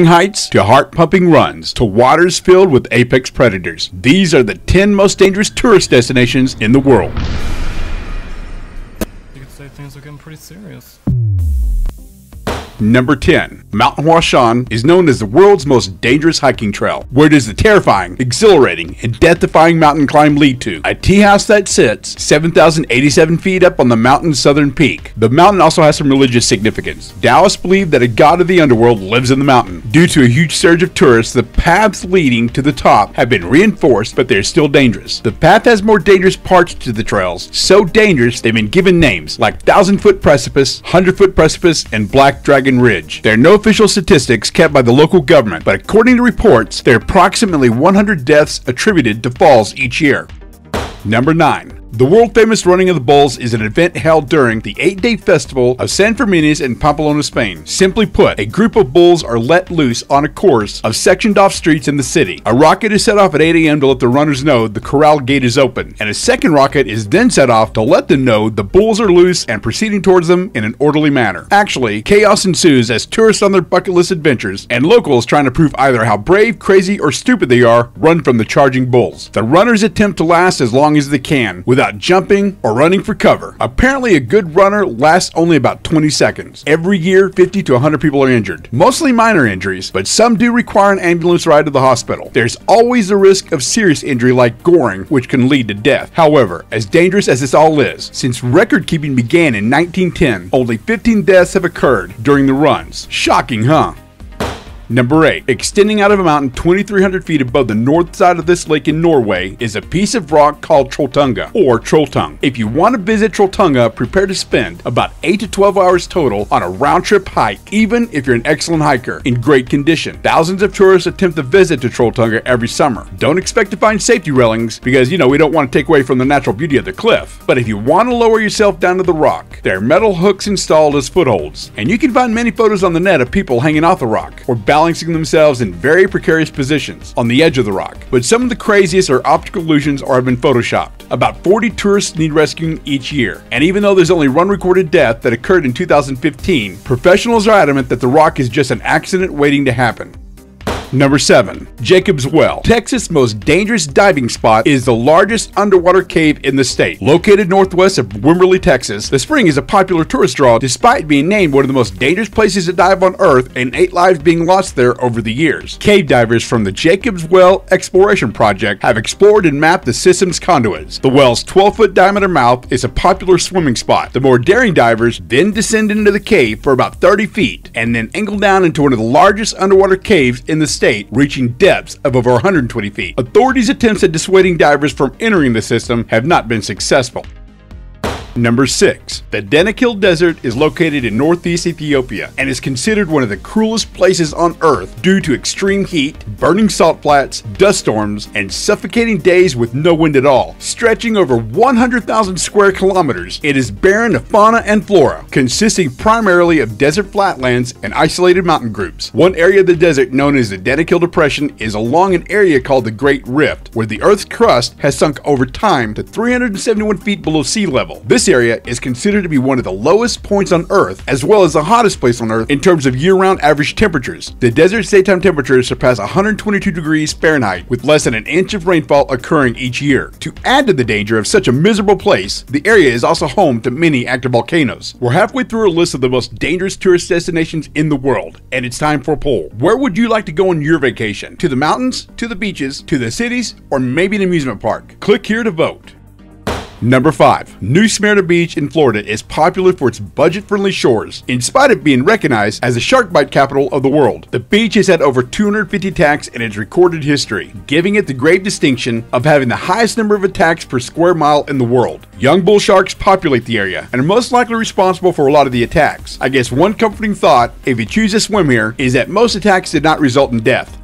heights to heart-pumping runs to waters filled with apex predators. These are the 10 most dangerous tourist destinations in the world. You could say things are getting pretty serious. Number 10. Mount Huashan is known as the world's most dangerous hiking trail. Where does the terrifying, exhilarating, and death-defying mountain climb lead to? A tea house that sits 7,087 feet up on the mountain's southern peak. The mountain also has some religious significance. Taoists believe that a god of the underworld lives in the mountain. Due to a huge surge of tourists, the paths leading to the top have been reinforced, but they're still dangerous. The path has more dangerous parts to the trails, so dangerous they've been given names like 1,000-foot precipice, 100-foot precipice, and Black Dragon Ridge. There are no official statistics kept by the local government, but according to reports, there are approximately 100 deaths attributed to falls each year. Number 9. The world-famous Running of the Bulls is an event held during the 8-day festival of San Fermines in Pamplona, Spain. Simply put, a group of bulls are let loose on a course of sectioned-off streets in the city. A rocket is set off at 8 a.m. to let the runners know the corral gate is open, and a second rocket is then set off to let them know the bulls are loose and proceeding towards them in an orderly manner. Actually, chaos ensues as tourists on their bucket list adventures and locals trying to prove either how brave, crazy, or stupid they are run from the charging bulls. The runners attempt to last as long as they can without jumping or running for cover. Apparently, a good runner lasts only about 20 seconds. Every year, 50 to 100 people are injured. Mostly minor injuries, but some do require an ambulance ride to the hospital. There's always the risk of serious injury like goring, which can lead to death. However, as dangerous as this all is, since record keeping began in 1910, only 15 deaths have occurred during the runs. Shocking, huh? Number 8. Extending out of a mountain 2,300 feet above the north side of this lake in Norway is a piece of rock called Trolltunga, or Trolltung. If you want to visit Trolltunga, prepare to spend about 8 to 12 hours total on a round-trip hike, even if you're an excellent hiker in great condition. Thousands of tourists attempt to visit to Trolltunga every summer. Don't expect to find safety railings because, we don't want to take away from the natural beauty of the cliff. But if you want to lower yourself down to the rock, there are metal hooks installed as footholds, and you can find many photos on the net of people hanging off the rock or balancing themselves in very precarious positions on the edge of the rock. But some of the craziest are optical illusions or have been photoshopped. About 40 tourists need rescuing each year, and even though there's only one recorded death that occurred in 2015, professionals are adamant that the rock is just an accident waiting to happen. Number 7. Jacob's Well. Texas' most dangerous diving spot is the largest underwater cave in the state. Located northwest of Wimberley, Texas, the spring is a popular tourist draw despite being named one of the most dangerous places to dive on Earth and 8 lives being lost there over the years. Cave divers from the Jacob's Well Exploration Project have explored and mapped the system's conduits. The well's 12-foot diameter mouth is a popular swimming spot. The more daring divers then descend into the cave for about 30 feet and then angle down into one of the largest underwater caves in the state, reaching depths of over 120 feet. Authorities' attempts at dissuading divers from entering the system have not been successful. Number 6. The Danakil Desert is located in northeast Ethiopia and is considered one of the cruelest places on Earth due to extreme heat, burning salt flats, dust storms, and suffocating days with no wind at all. Stretching over 100,000 square kilometers, it is barren of fauna and flora, consisting primarily of desert flatlands and isolated mountain groups. One area of the desert known as the Danakil Depression is along an area called the Great Rift, where the Earth's crust has sunk over time to 371 feet below sea level. This area is considered to be one of the lowest points on Earth, as well as the hottest place on Earth in terms of year-round average temperatures. The desert's daytime temperatures surpass 122 degrees Fahrenheit, with less than an inch of rainfall occurring each year. To add to the danger of such a miserable place, the area is also home to many active volcanoes. We're halfway through a list of the most dangerous tourist destinations in the world, and it's time for a poll. Where would you like to go on your vacation? To the mountains, to the beaches, to the cities, or maybe an amusement park? Click here to vote. Number 5. New Smyrna Beach in Florida is popular for its budget-friendly shores, in spite of being recognized as the shark bite capital of the world. The beach has had over 250 attacks in its recorded history, giving it the great distinction of having the highest number of attacks per square mile in the world. Young bull sharks populate the area and are most likely responsible for a lot of the attacks. I guess one comforting thought, if you choose to swim here, is that most attacks did not result in death.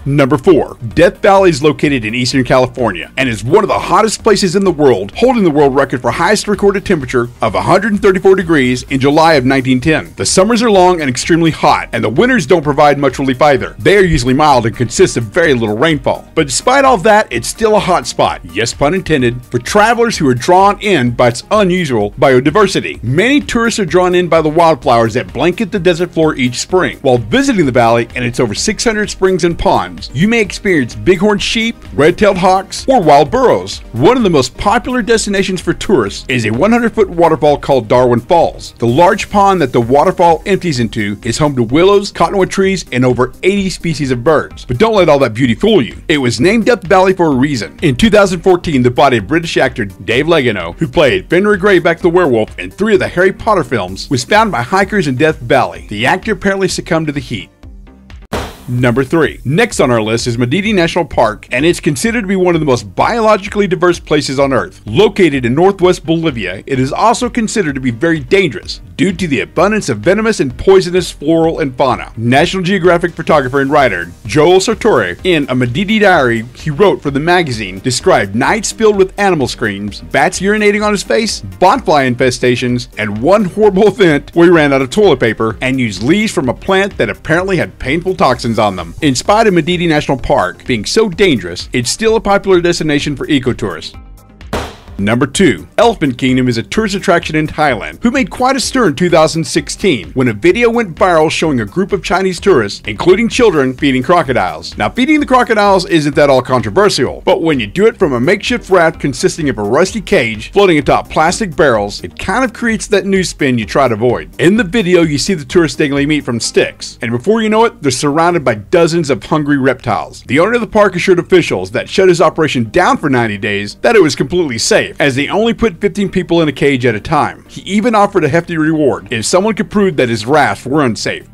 Number 4. Death Valley is located in Eastern California and is one of the hottest places in the world, holding the world record for highest recorded temperature of 134 degrees in July of 1910. The summers are long and extremely hot, and the winters don't provide much relief either. They are usually mild and consist of very little rainfall. But despite all that, it's still a hot spot, yes pun intended, for travelers who are drawn in by its unusual biodiversity. Many tourists are drawn in by the wildflowers that blanket the desert floor each spring. While visiting the valley and its over 600 springs and ponds, you may experience bighorn sheep, red-tailed hawks, or wild burros. One of the most popular destinations for tourists is a 100-foot waterfall called Darwin Falls. The large pond that the waterfall empties into is home to willows, cottonwood trees, and over 80 species of birds. But don't let all that beauty fool you. It was named Death Valley for a reason. In 2014, the body of British actor Dave Legeno, who played Fenrir Greyback the werewolf in 3 of the Harry Potter films, was found by hikers in Death Valley. The actor apparently succumbed to the heat. Number 3. Next on our list is Madidi National Park, and it's considered to be one of the most biologically diverse places on Earth. Located in northwest Bolivia, it is also considered to be very dangerous due to the abundance of venomous and poisonous floral and fauna. National Geographic photographer and writer Joel Sartore, in a Madidi diary he wrote for the magazine, described nights filled with animal screams, bats urinating on his face, botfly infestations, and one horrible event where he ran out of toilet paper and used leaves from a plant that apparently had painful toxins on them. In spite of Madidi National Park being so dangerous, it's still a popular destination for ecotourists. Number 2. Elephant Kingdom is a tourist attraction in Thailand, who made quite a stir in 2016 when a video went viral showing a group of Chinese tourists, including children, feeding crocodiles. Now, feeding the crocodiles isn't that all controversial, but when you do it from a makeshift raft consisting of a rusty cage floating atop plastic barrels, it kind of creates that new spin you try to avoid. In the video, you see the tourists dangling meat from sticks, and before you know it, they're surrounded by dozens of hungry reptiles. The owner of the park assured officials that shut his operation down for 90 days that it was completely safe, as they only put 15 people in a cage at a time. He even offered a hefty reward if someone could prove that his rafts were unsafe.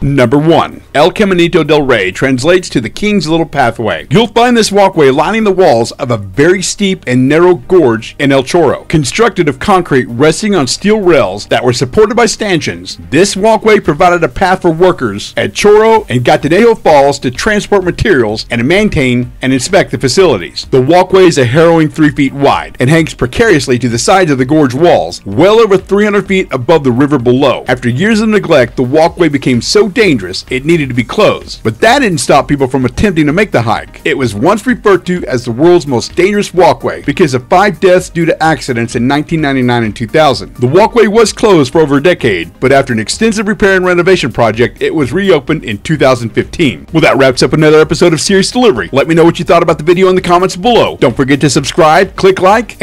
Number 1. El Caminito del Rey translates to the King's Little Pathway. You'll find this walkway lining the walls of a very steep and narrow gorge in El Chorro. Constructed of concrete resting on steel rails that were supported by stanchions, this walkway provided a path for workers at Chorro and Gatinejo Falls to transport materials and to maintain and inspect the facilities. The walkway is a harrowing 3 feet wide and hangs precariously to the sides of the gorge walls, well over 300 feet above the river below. After years of neglect, the walkway became so dangerous it needed to be closed, but that didn't stop people from attempting to make the hike. It was once referred to as the world's most dangerous walkway because of 5 deaths due to accidents in 1999 and 2000. The walkway was closed for over a decade, but after an extensive repair and renovation project, it was reopened in 2015. Well, that wraps up another episode of Serious Delivery. Let me know what you thought about the video in the comments below. Don't forget to subscribe, click like,